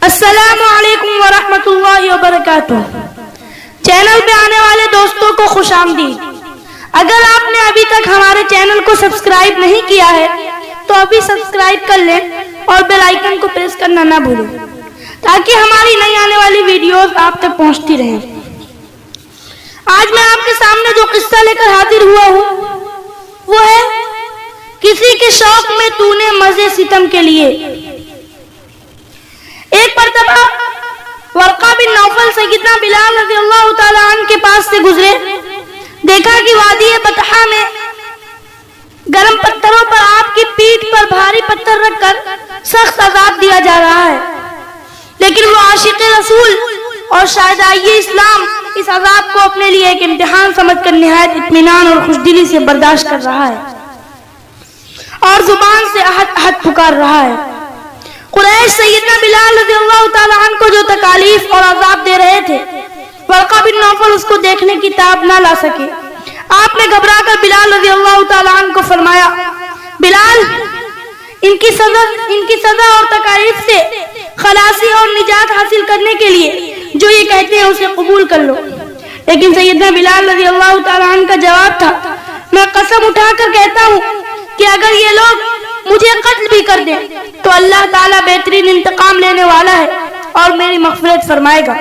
السلام علیکم ورحمۃ اللہ وبرکاتہ۔ چینل پہ آنے والے دوستوں کو خوش آمدید۔ اگر آپ نے ابھی تک ہمارے چینل کو سبسکرائب نہیں کیا ہے تو ابھی سبسکرائب کر لیں اور بیل آئیکن کو پریس کرنا نہ بھولیں تاکہ ہماری نئی آنے والی ویڈیوز آپ تک پہنچتی رہیں۔ آج میں آپ کے سامنے جو قصہ لے کر حاضر ہوا ہوں وہ ہے کسی کے شوق میں تو نے مزے ستم کے لیے۔ ایک مرتبہ ورقہ بن نوفل سیدنا بلال رضی اللہ تعالی عنہ کے پاس سے گزرے، دیکھا کہ وادی بطحا میں گرم پتھروں پر آپ کی پیٹھ پر بھاری پتھر رکھ کر سخت عذاب دیا جا رہا ہے، لیکن وہ عاشق رسول اور شہدائے اسلام اس عذاب کو اپنے لیے ایک امتحان سمجھ کر نہایت اطمینان اور خوشدلی سے برداشت کر رہا ہے اور زبان سے احد احد پکار رہا ہے۔ قریش سیدنا بلال رضی اللہ تعالی عنہ کو جو تکالیف اور عذاب دے رہے تھے، ورقہ بن نوفل اس کو دیکھنے کی تاب نہ لا سکے۔ آپ نے گھبرا کر بلال رضی اللہ تعالی عنہ کو فرمایا، بلال، ان کی سزا اور تکالیف سے خلاصی اور نجات حاصل کرنے کے لیے جو یہ کہتے ہیں اسے قبول کر لو۔ لیکن سیدنا بلال رضی اللہ تعالی عنہ کا جواب تھا، میں قسم اٹھا کر کہتا ہوں کہ اگر یہ لوگ مجھے قتل بھی کر دیں تو اللہ تعالیٰ بہترین انتقام لینے والا ہے اور میری مغفرت فرمائے گا،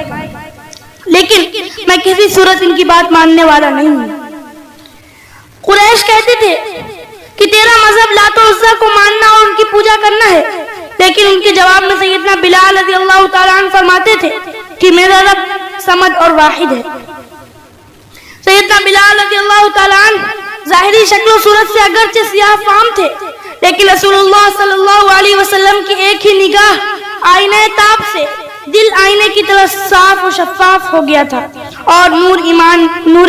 لیکن میں کسی صورت ان کی بات ماننے والا نہیں ہوں۔ قریش کہتے تھے کہ تیرا مذہب لات و عزا کو ماننا اور ان کی پوجا کرنا ہے، لیکن ان کے جواب میں سیدنا بلال رضی اللہ تعالیٰ عنہ فرماتے تھے کہ میرا رب صمد اور واحد ہے۔ سیدنا بلال رضی اللہ تعالیٰ عنہ ظاہری شکل و صورت سے اگرچہ سیاہ فام تھے، لیکن رسول اللہ صلی اللہ علیہ وسلم کی ایک ہی نگاہ آئینہ تاب سے دل آئینے کی طرح صاف و شفاف ہو گیا تھا، اور نور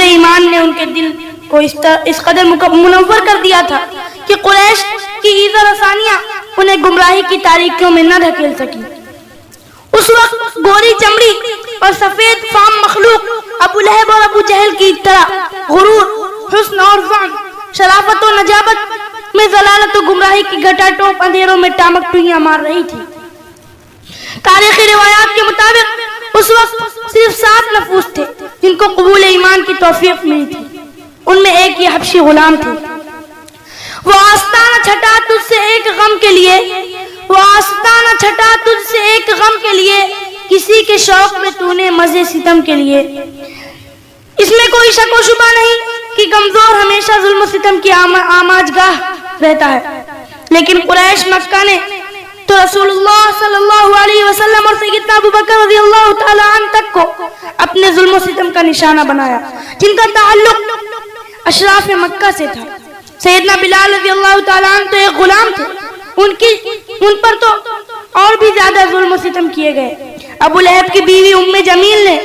ایمان نے ان کے دل کو اس قدر منور کر دیا تھا کہ قریش کی ایذا رسانیاں انہیں گمراہی کی تاریکیوں میں نہ دھکیل سکی۔ اس وقت گوری چمڑی اور سفید فام مخلوق ابو لہب اور ابو جہل کی طرح غرور، حسن اور ضعف، شرافت و نجابت میں ضلالت و گمراہی کی گھٹا ٹوپ اندھیروں میں ٹامک ٹوئیاں مار رہی تھی۔ تاریخی روایات کے مطابق اس وقت صرف 7 نفوس تھے جن کو قبول ایمان کی توفیق ملی تھی، ان میں ایک یہ حبشی غلام تھے۔ وہ آستانہ چھٹا تجھ سے ایک غم کے لیے، وہ آستانہ چھٹا تجھ سے ایک غم کے لیے، کسی کے شوق میں تو نے مزے ستم کے لیے۔ اس میں کوئی شک و شبہ نہیں کہ کمزور ہمیشہ ظلم و ستم کی آماج گاہ رہتا ہے، لیکن قریش مکہ نے تو رسول اللہ صلی اللہ علیہ وسلم اور سیدنا ابو بکر رضی اللہ تعالی عنہ تک کو اپنے ظلم و ستم کا نشانہ بنایا، جن کا تعلق اشراف مکہ سے تھا۔ سیدنا بلال رضی اللہ تعالی عنہ تو ایک غلام تھے، ان پر تو اور بھی زیادہ ظلم و ستم کیے گئے۔ ابو لہب کی بیوی ام جمیل نے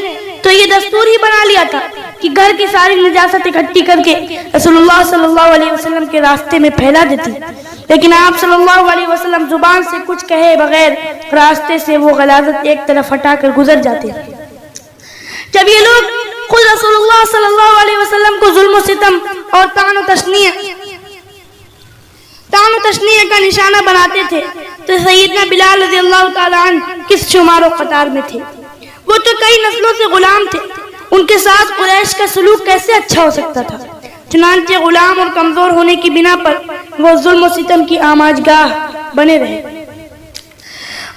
تو یہ دستور ہی بنا لیا تھا کہ گھر کی ساری نجاست اکٹھی کر کے رسول اللہ صلی اللہ علیہ وسلم کے راستے میں پھیلا دیتی، لیکن آپ صلی اللہ علیہ وسلم زبان سے کچھ کہے بغیر راستے سے وہ غلاظت ایک طرف ہٹا کر گزر جاتے۔ جب یہ لوگ خود رسول اللہ صلی اللہ علیہ وسلم کو ظلم و ستم اور طعن و تشنیع کا نشانہ بناتے تھے تو سیدنا بلال رضی اللہ تعالی عنہ کس شمار و قطار میں تھے؟ وہ تو کئی نسلوں سے غلام تھے، ان کے ساتھ قریش کا سلوک کیسے اچھا ہو سکتا تھا؟ چنانچہ غلام اور کمزور ہونے کی بنا پر وہ ظلم و ستم کی آماج گاہ بنے رہے۔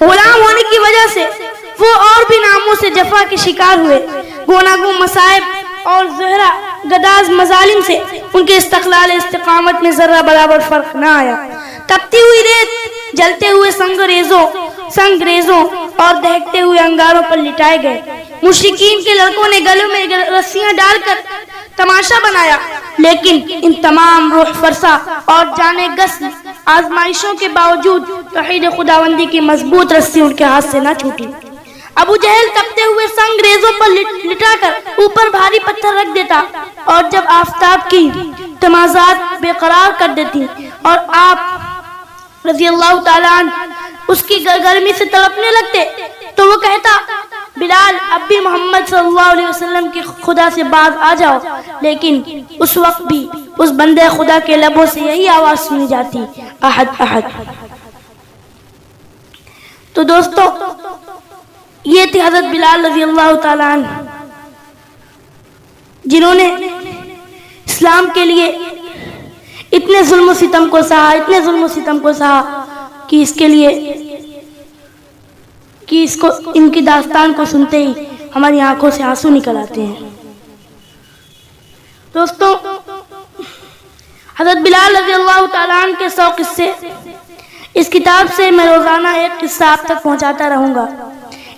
غلام ہونے کی وجہ سے وہ اور بھی ناموں سے جفا کے شکار ہوئے۔ گوناگوں مصائب اور زہرا گداز مظالم سے ان کے استقلال استقامت میں ذرہ برابر فرق نہ آیا۔ تپتی ہوئی ریت، جلتے ہوئے سنگ ریزوں اور دہکتے ہوئے انگاروں پر لٹائے گئے۔ مشرکین کے لڑکوں نے گلوں میں رسیاں ڈال کر تماشا بنایا، لیکن ان تمام روح فرسا اور جانے گس آزمائشوں کے باوجود توحید خداوندی کی مضبوط رسی ان کے ہاتھ سے نہ چھوٹی۔ ابو جہل تپتے ہوئے سنگ ریزوں پر لٹا کر اوپر بھاری پتھر رکھ دیتا، اور جب آفتاب کی تمازات بے قرار کر دیتی اور آپ رضی اللہ تعالیٰ عنہ اس کی گرمی سے تڑپنے لگتے تو وہ کہتا، بلال اب بھی محمد صلی اللہ علیہ وسلم کی خدا سے باز آ جاؤ، لیکن اس وقت بھی اس بندے خدا کے لبوں سے یہی آواز سنی جاتی، احد احد۔ تو دوستو، یہ تھے حضرت بلال رضی اللہ تعالیٰ عنہ، جنہوں نے اسلام کے لیے اتنے ظلم و ستم کو سہا، اتنے ظلم و ستم کو سہا کہ اس کے لیے کہ ان کی داستان کو سنتے ہی ہماری آنکھوں سے آنسو نکل آتے ہیں۔ دوستوں، حضرت بلال رضی اللہ تعالیٰ عنہ کے 100 قصے، اس کتاب سے میں روزانہ ایک قصہ آپ تک پہنچاتا رہوں گا،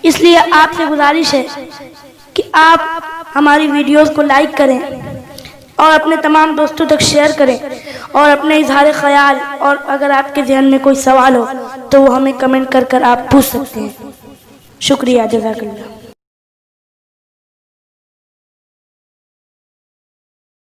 اس لیے آپ سے گزارش ہے کہ آپ ہماری ویڈیوز کو لائک کریں اور اپنے تمام دوستوں تک شیئر کریں، اور اپنے اظہار خیال اور اگر آپ کے ذہن میں کوئی سوال ہو تو وہ ہمیں کمنٹ کر آپ پوچھ سکتے ہیں۔ شکریہ، جزاک اللہ۔